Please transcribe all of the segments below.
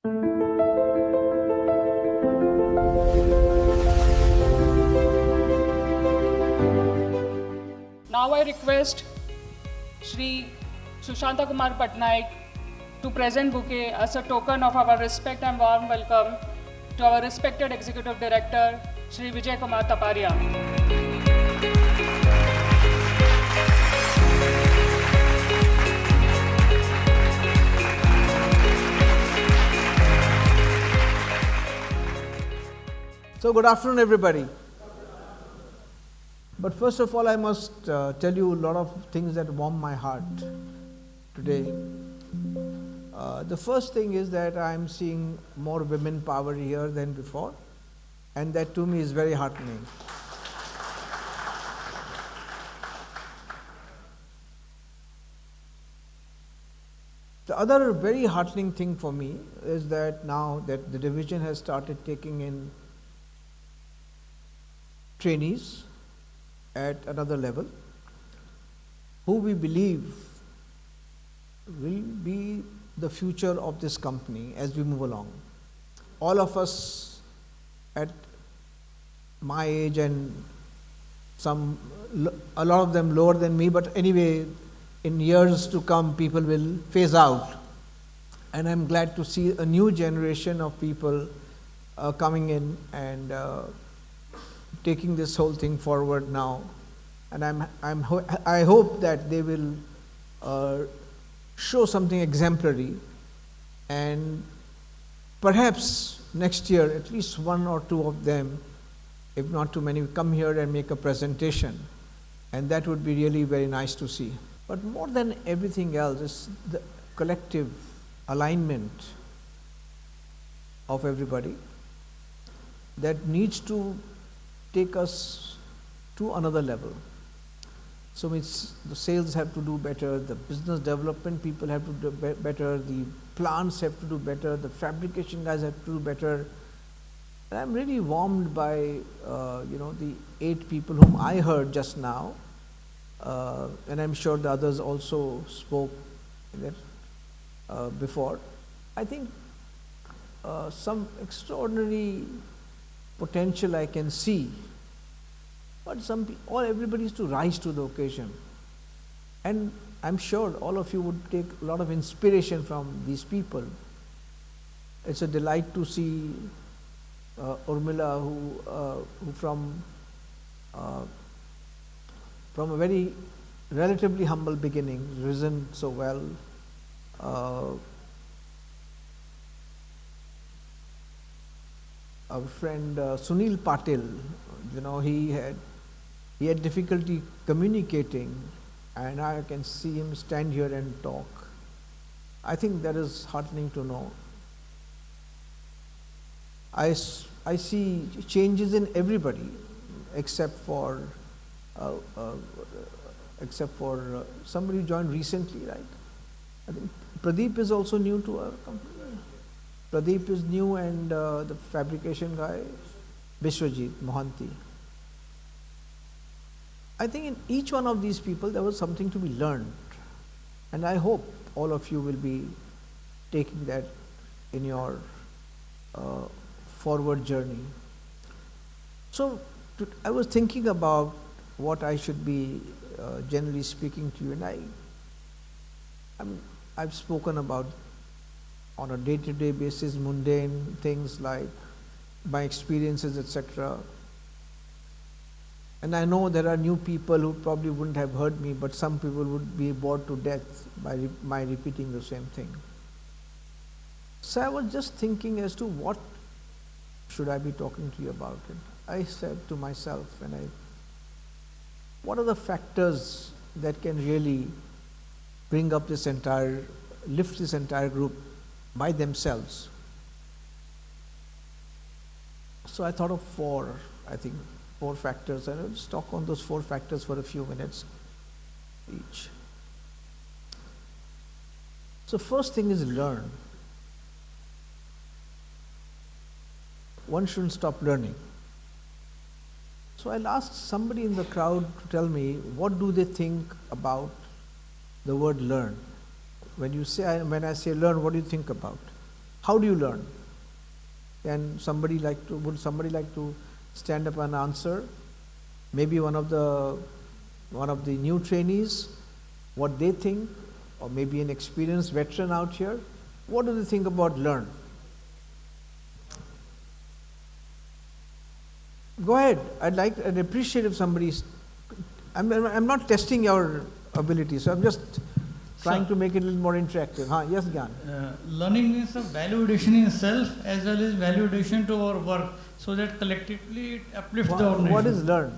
Now I request Shri Sushanta Kumar Patnaik to present bouquet as a token of our respect and warm welcome to our respected Executive Director, Shri V.K. Taparia. So good afternoon, everybody. But first of all, I must tell you a lot of things that warm my heart today. The first thing is that I am seeing more women power here than before, and that to me is very heartening. The other very heartening thing for me is that now that the division has started taking in trainees at another level, who we believe will be the future of this company as we move along. All of us at my age, and a lot of them lower than me, but anyway, in years to come, people will phase out. And I'm glad to see a new generation of people coming in and taking this whole thing forward now, and I hope that they will show something exemplary, and perhaps next year at least one or two of them, if not too many, come here and make a presentation, and that would be really very nice to see. But more than everything else is the collective alignment of everybody that needs to take us to another level. So it's the sales have to do better, the business development people have to do better, the plants have to do better, the fabrication guys have to do better. And I'm really warmed by the 8 people whom I heard just now, and I'm sure the others also spoke before. I think some extraordinary potential I can see, but everybody is to rise to the occasion, and I'm sure all of you would take a lot of inspiration from these people. It's a delight to see Urmila, who from a very relatively humble beginning, risen so well. Our friend Sunil Patil, he had difficulty communicating, and I can see him stand here and talk. I think that is heartening to know. I see changes in everybody except for somebody who joined recently, right? I think Pradeep is also new to our company. Pradeep is new, and the fabrication guy, Vishwajit Mohanty. I think in each one of these people there was something to be learned, and I hope all of you will be taking that in your forward journey. So I was thinking about what I should be generally speaking to you, and I've spoken about on a day-to-day basis mundane things like my experiences, etc. And I know there are new people who probably wouldn't have heard me, but some people would be bored to death by my repeating the same thing. So I was just thinking as to what should I be talking to you about. And I said to myself, what are the factors that can really lift this entire group by themselves? So I thought of four factors, and I'll just talk on those 4 factors for a few minutes each. So first thing is learn. One shouldn't stop learning. So I'll ask somebody in the crowd to tell me what do they think about the word learn. When I say learn, what do you think about? How do you learn? Would somebody like to stand up and answer? Maybe one of the new trainees, what they think, or maybe an experienced veteran out here. What do they think about learn? Go ahead. I'd appreciate if somebody's. I'm not testing your ability, so I'm just trying to make it a little more interactive. Yes, Gyan. Learning is a value addition in self as well as value addition to our work, so that collectively it uplifts the organization. What is learn?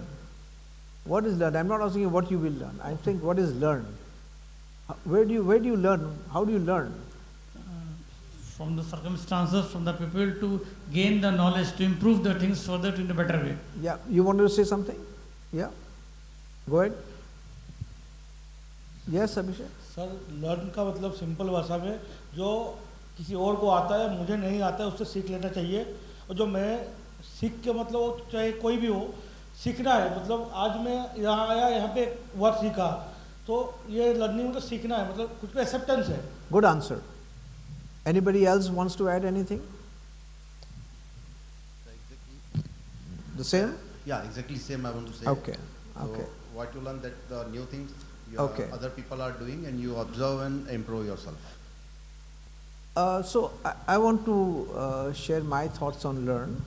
What is learn? I'm not asking you what you will learn. I'm saying what is learn? Where do you learn? How do you learn? From the circumstances, from the people, to gain the knowledge, to improve the things further in a better way. Yeah, you wanted to say something? Yeah, go ahead. Yes, Abhishek. Sir learn का मतलब simple भाषा में जो किसी और को आता है, मुझे नहीं आता है, उससे सीख लेना चाहिए। और जो मैं सीख के मतलब चाहे कोई भी हो, सीखना है। मतलब आज मैं यहाँ आया, यहाँ पे वर्ड सीखा, तो ये लर्निंग मतलब सीखना है, मतलब कुछ पे एक्सेप्टेंस है। Good answer. Anybody else wants to add anything? The same? Yeah, exactly same I want to say. Okay. So Okay. what you learn, that the new things other people are doing, and you observe and improve yourself. So I want to share my thoughts on learn.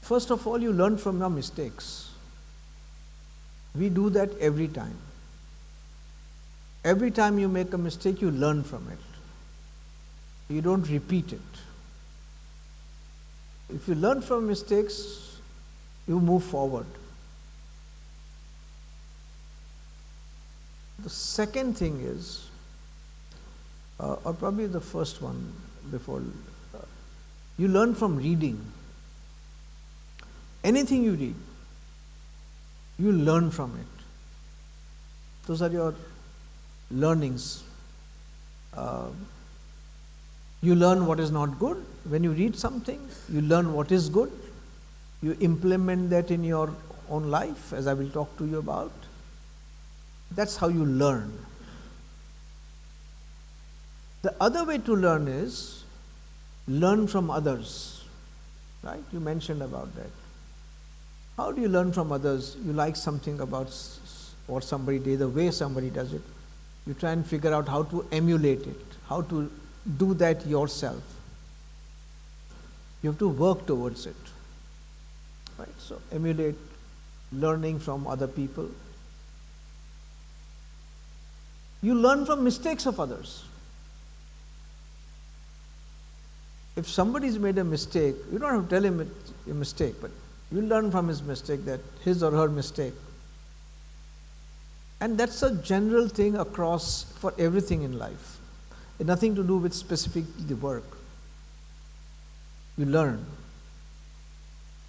First of all, you learn from your mistakes. We do that every time. Every time you make a mistake, you learn from it. You don't repeat it. If you learn from mistakes, you move forward. The second thing is, or probably the first one before, you learn from reading. Anything you read, you learn from it. Those are your learnings. You learn what is not good. When you read something, you learn what is good. You implement that in your own life, as I will talk to you about. That's how you learn. The other way to learn is learn from others. Right? You mentioned about that. How do you learn from others? You like something about what somebody did, the way somebody does it. You try and figure out how to emulate it, how to do that yourself. You have to work towards it. Right? So emulate learning from other people. You learn from mistakes of others. If somebody's made a mistake, you don't have to tell him it's a mistake, but you learn from his mistake, that his or her mistake. And that's a general thing across for everything in life. It's nothing to do with specifically the work. You learn.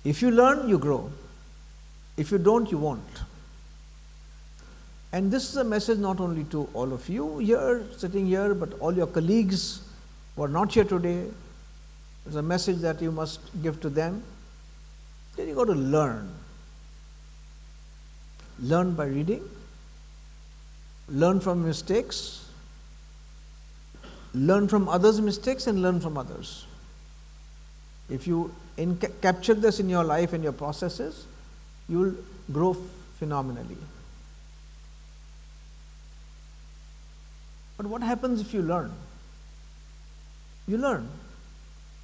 If you learn, you grow. If you don't, you won't. And this is a message not only to all of you here, sitting here, but all your colleagues who are not here today. It's a message that you must give to them. Then you got to learn. Learn by reading. Learn from mistakes. Learn from others' mistakes and learn from others. If you capture this in your life and your processes, you will grow phenomenally. But what happens if you learn? You learn.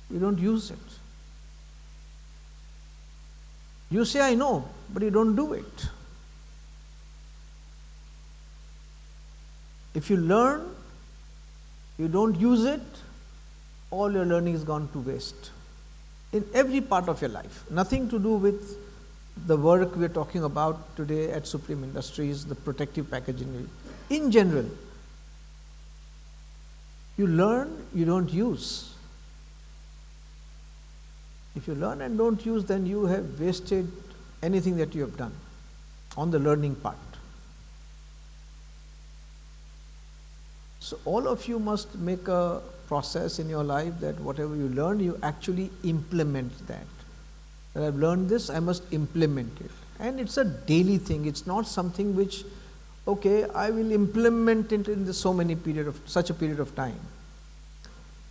You don't use it. You say, I know, but you don't do it. If you learn, you don't use it, all your learning is gone to waste. In every part of your life. Nothing to do with the work we are talking about today at Supreme Industries, the protective packaging. In general, you learn, you don't use. If you learn and don't use, then you have wasted anything that you have done on the learning part. So all of you must make a process in your life that whatever you learn, you actually implement that. That I've learned this, I must implement it. And it's a daily thing. It's not something which okay, I will implement it in such a period of time.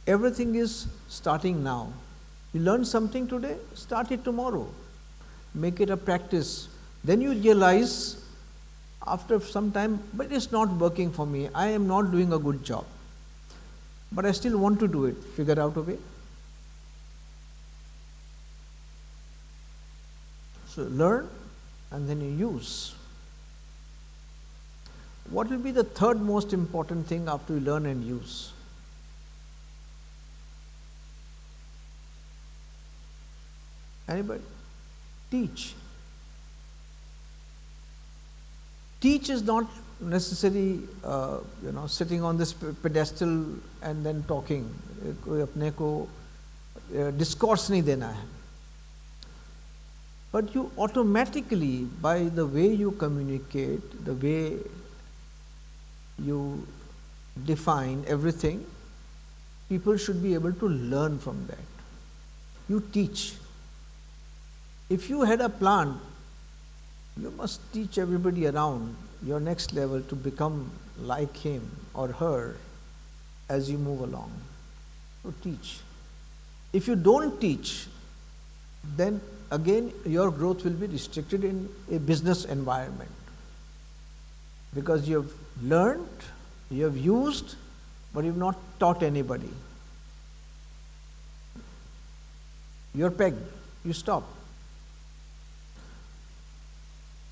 Everything is starting now. You learn something today, start it tomorrow. Make it a practice. Then you realize after some time, but it's not working for me. I am not doing a good job. But I still want to do it. Figure out a way. So learn and then you use. What will be the third most important thing after you learn and use? Anybody? Teach. Teach is not necessarily, sitting on this pedestal and then talking. कोई अपने को discourse नहीं देना है. But you automatically, by the way you communicate, the way you define everything, people should be able to learn from that. You teach. If you had a plant, you must teach everybody around your next level to become like him or her as you move along. So teach. If you don't teach, then again your growth will be restricted in a business environment. Because you have learned, you have used, but you have not taught anybody. You are pegged, you stop.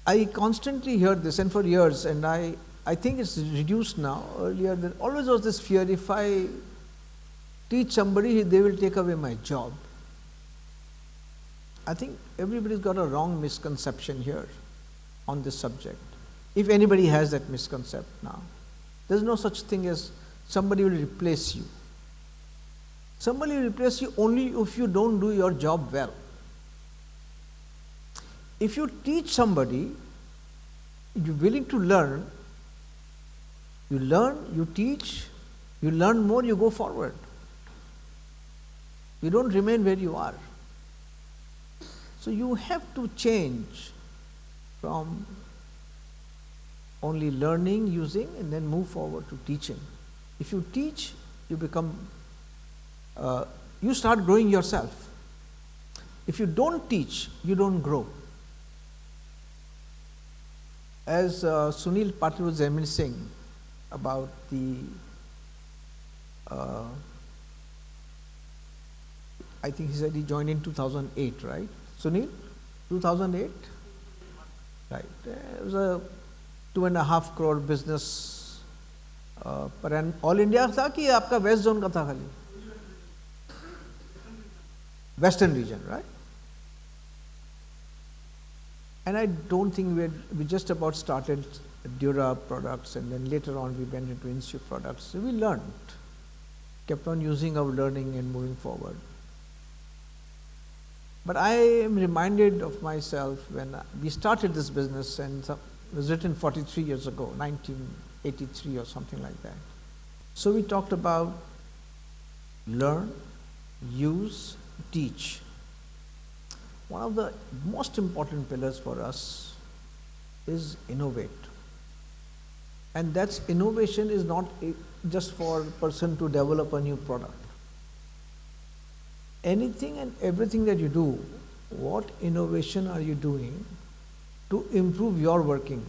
I constantly heard this, and for years, and I think it's reduced now. Earlier, there always was this fear, if I teach somebody, they will take away my job. I think everybody's got a wrong misconception here on this subject. If anybody has that misconception now, there's no such thing as somebody will replace you. Somebody will replace you only if you don't do your job well. If you teach somebody, you're willing to learn, you teach, you learn more, you go forward. You don't remain where you are. So you have to change from only learning, using, and then move forward to teaching. If you teach, you you start growing yourself. If you don't teach, you don't grow. As Sunil Patil was reminiscing about the, I think he said he joined in 2008, right? Sunil? 2008? Right. It was a 2.5 crore business पर all India था कि आपका west zone का था खाली? Western region, right? And I don't think we just about started Dura products, and then later on we went into Institute products. So we learned, kept on using our learning and moving forward. But I am reminded of myself when we started this business, and it was written 43 years ago, 1983 or something like that. So we talked about learn, use, teach. One of the most important pillars for us is innovate. And that's innovation is not just for a person to develop a new product. Anything and everything that you do, what innovation are you doing to improve your working?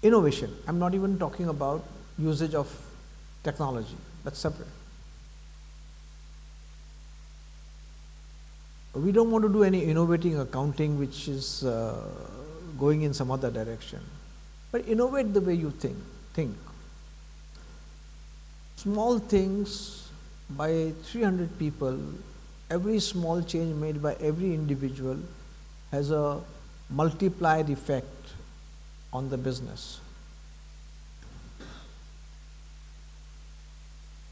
Innovation. I'm not even talking about usage of technology. That's separate. We don't want to do any innovating accounting which is going in some other direction. But innovate the way you think. Small things by 300 people, every small change made by every individual has a multiplied effect on the business.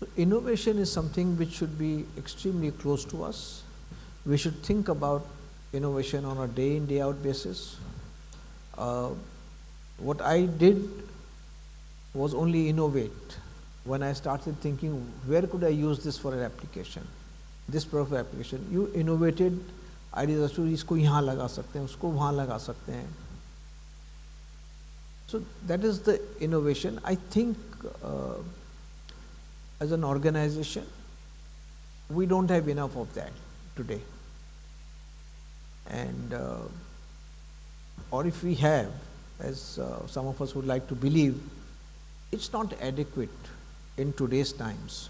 So innovation is something which should be extremely close to us. We should think about innovation on a day in, day out basis. What I did was only innovate when I started thinking, where could I use this for an application, this product application. You innovated ideas as to इसको यहाँ लगा सकते हैं, उसको वहाँ लगा सकते हैं. So that is the innovation. I think as an organization, we don't have enough of that today. And or if we have, as some of us would like to believe, it's not adequate in today's times.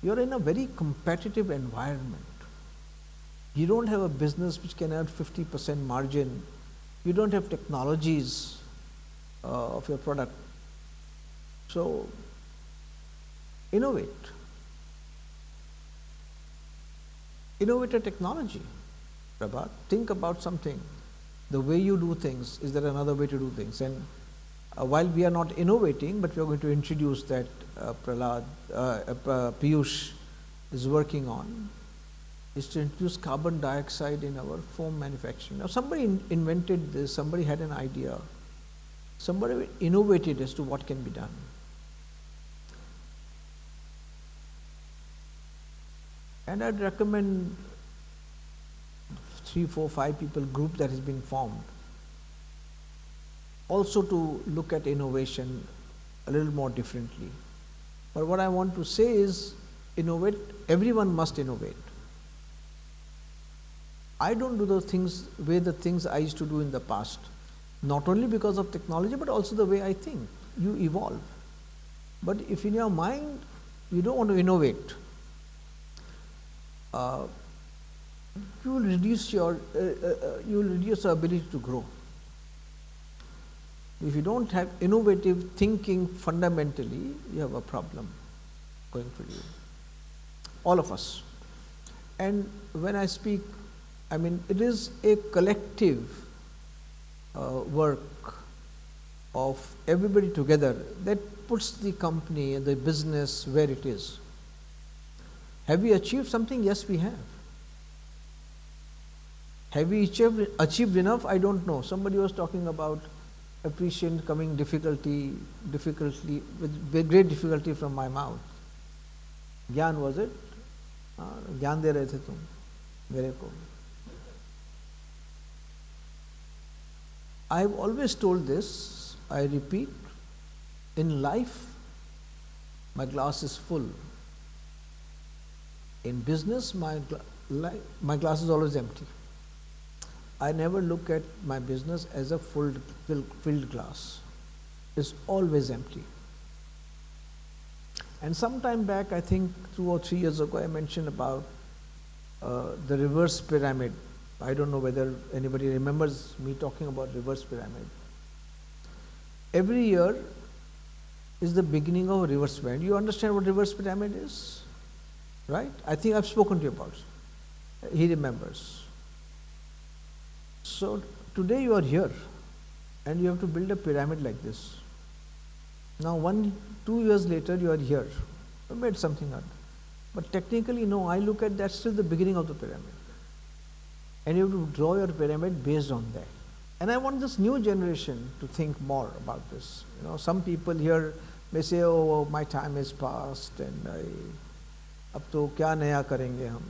You're in a very competitive environment. You don't have a business which can add 50% margin. You don't have technologies of your product. So, innovate. Innovate a technology. Prabhat, think about something. The way you do things, is there another way to do things? And while we are not innovating, but we are going to introduce that Piyush is working on, is to introduce carbon dioxide in our foam manufacturing. Now somebody invented this, somebody had an idea, somebody innovated as to what can be done. And I'd recommend 3, 4, 5 people group that has been formed also to look at innovation a little more differently. But what I want to say is, innovate, everyone must innovate. I don't do the things I used to do in the past, not only because of technology, but also the way I think. You evolve. But if in your mind you don't want to innovate, you will reduce your ability to grow. If you don't have innovative thinking fundamentally, you have a problem going for you. All of us. And when I speak, I mean, it is a collective work of everybody together that puts the company and the business where it is. Have we achieved something? Yes, we have. Have we achieved enough? I don't know. Somebody was talking about a patient coming difficulty with great difficulty from my mouth. Gyan, was it? Gyan de rahe the tum mere ko. I have always told this, I repeat, in life, my glass is full. In business, my glass is always empty. I never look at my business as a filled glass. It's always empty. And some time back, I think 2 or 3 years ago, I mentioned about the reverse pyramid. I don't know whether anybody remembers me talking about reverse pyramid. Every year is the beginning of a reverse pyramid. You understand what reverse pyramid is? Right? I think I've spoken to you about it. He remembers. So today you are here and you have to build a pyramid like this. Now 1, 2 years later you are here. You made something out. But technically, no, I look at that still the beginning of the pyramid. And you have to draw your pyramid based on that. And I want this new generation to think more about this. You know, some people here may say, oh, my time is past and ab to kya naya karenge hum.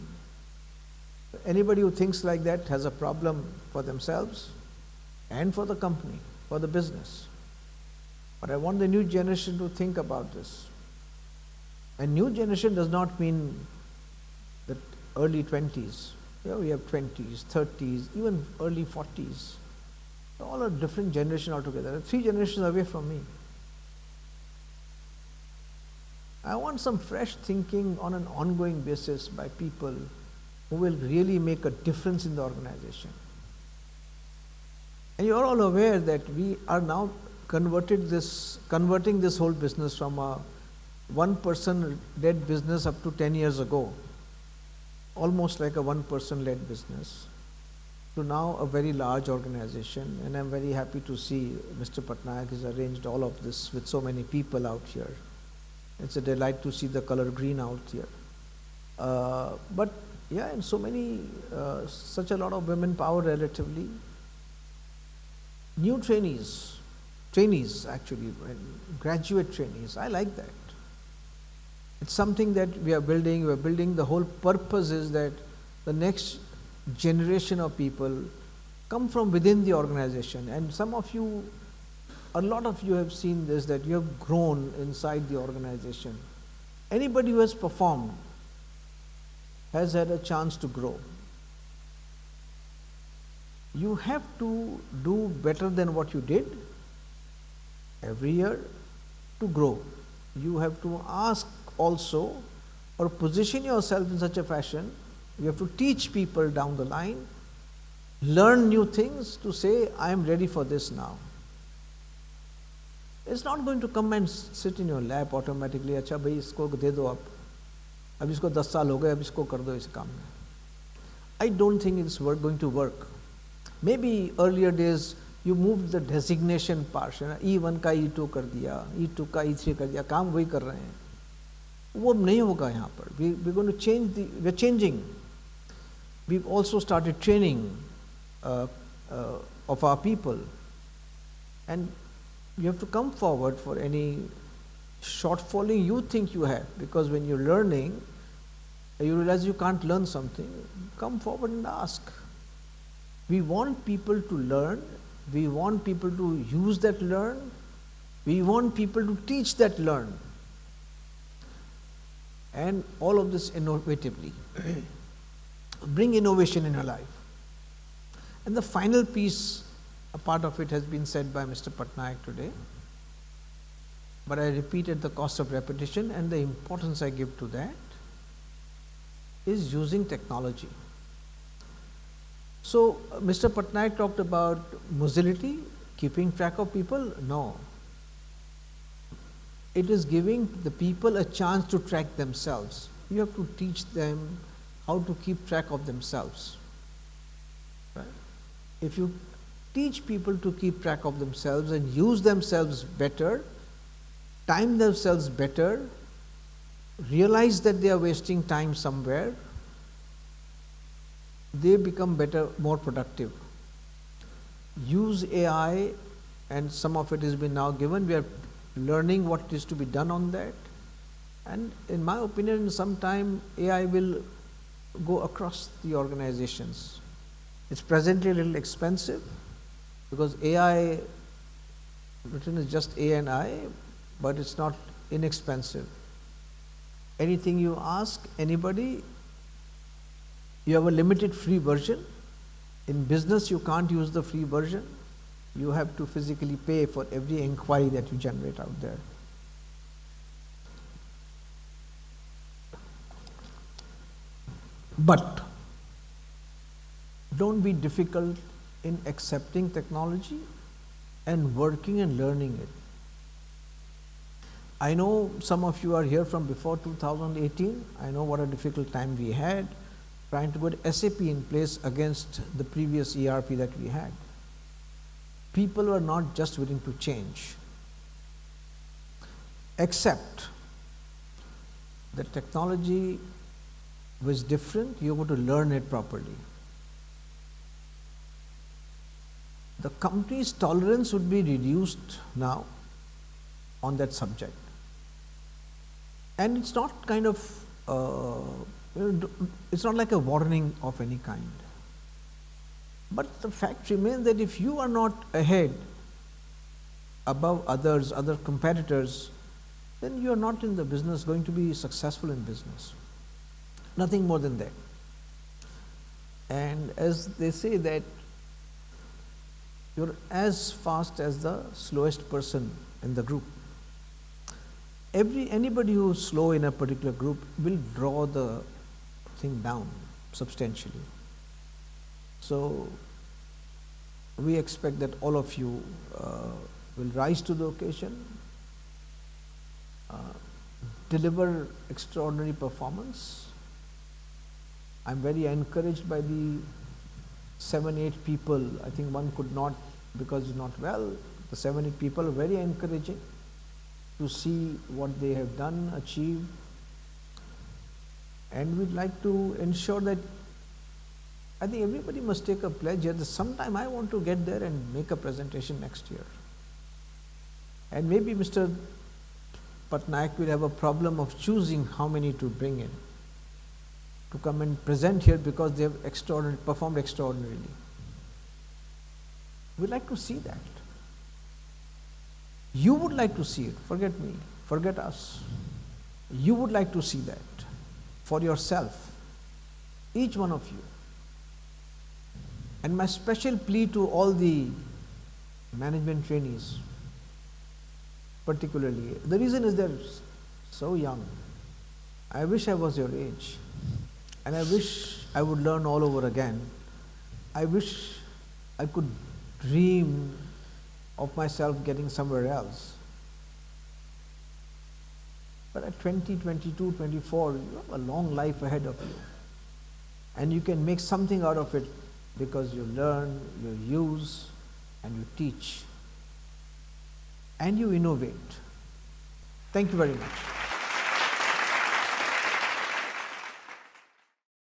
Anybody who thinks like that has a problem for themselves and for the company, for the business. But I want the new generation to think about this. And new generation does not mean the early 20s. Yeah, we have 20s, 30s, even early 40s. They're all a different generation altogether. They're 3 generations away from me. I want some fresh thinking on an ongoing basis by people who will really make a difference in the organization. And you're all aware that we are now converting this whole business from a one-person led business up to 10 years ago, almost like a one-person led business, to now a very large organization. And I'm very happy to see Mr. Patnaik has arranged all of this with so many people out here. It's a delight to see the color green out here. But yeah, and so many, such a lot of women power relatively. New trainees actually, graduate trainees, I like that. It's something that we are building. The whole purpose is that the next generation of people come from within the organization. And some of you a lot of you have seen this, that you have grown inside the organization. Anybody who has performed has had a chance to grow. You have to do better than what you did every year to grow. You have to ask also, or position yourself in such a fashion, you have to teach people down the line, learn new things to say, I am ready for this now. It's not going to come and sit in your lap automatically, अच्छा भाई इसको दे दो अब इसको 10 साल हो गए, अब इसको कर दो इस काम में. I don't think it's going to work. Maybe earlier days you moved the designation part, E1 का E2 कर दिया, E2 का E3 कर दिया, काम वही कर रहे हैं. वो नहीं होगा यहाँ पर. We're going to change we're changing. We've also started training of our people, and you have to come forward for any shortfalling you think you have, because when you're learning, you realize you can't learn something, come forward and ask. We want people to learn, we want people to use that learn, we want people to teach that learn, and all of this innovatively. Bring innovation in your life. And the final piece, a part of it has been said by Mr. Patnaik today, but I repeat at the cost of repetition, and the importance I give to that is using technology. So Mr. Patnaik talked about mobility, keeping track of people. No. It is giving the people a chance to track themselves. You have to teach them how to keep track of themselves. Right? If you teach people to keep track of themselves and use themselves better, time themselves better, realize that they are wasting time somewhere, they become better, more productive. Use AI, and some of it has been now given. We are learning what is to be done on that. And in my opinion, in some time, AI will go across the organizations. It's presently a little expensive, because AI written is just A and I, but it's not inexpensive. Anything you ask anybody, you have a limited free version. In business, you can't use the free version. You have to physically pay for every inquiry that you generate out there. But don't be difficult in accepting technology and working and learning it. I know some of you are here from before 2018. I know what a difficult time we had trying to put SAP in place against the previous ERP that we had. People were not just willing to change. Accept that technology was different, you have to learn it properly. The company's tolerance would be reduced now on that subject. And it's not kind of, it's not like a warning of any kind. But the fact remains that if you are not ahead above others, other competitors, then you are not in the business going to be successful in business. Nothing more than that. And as they say that you're as fast as the slowest person in the group. Anybody who is slow in a particular group will draw the thing down substantially. So we expect that all of you will rise to the occasion, deliver extraordinary performance. I'm very encouraged by the 7-8 people. I think one could not, because he's not well. The 7-8 people are very encouraging to see what they have done, achieved. And we'd like to ensure that, I think everybody must take a pledge here that sometime I want to get there and make a presentation next year. And maybe Mr. Patnaik will have a problem of choosing how many to bring in to come and present here, because they have performed extraordinarily. We'd like to see that. You would like to see it, forget me, forget us. You would like to see that for yourself, each one of you. And my special plea to all the management trainees, particularly, the reason is they're so young. I wish I was your age, and I wish I would learn all over again. I wish I could dream of myself getting somewhere else. But at 20, 22, 24, you have a long life ahead of you. And you can make something out of it because you learn, you use, and you teach. And you innovate. Thank you very much.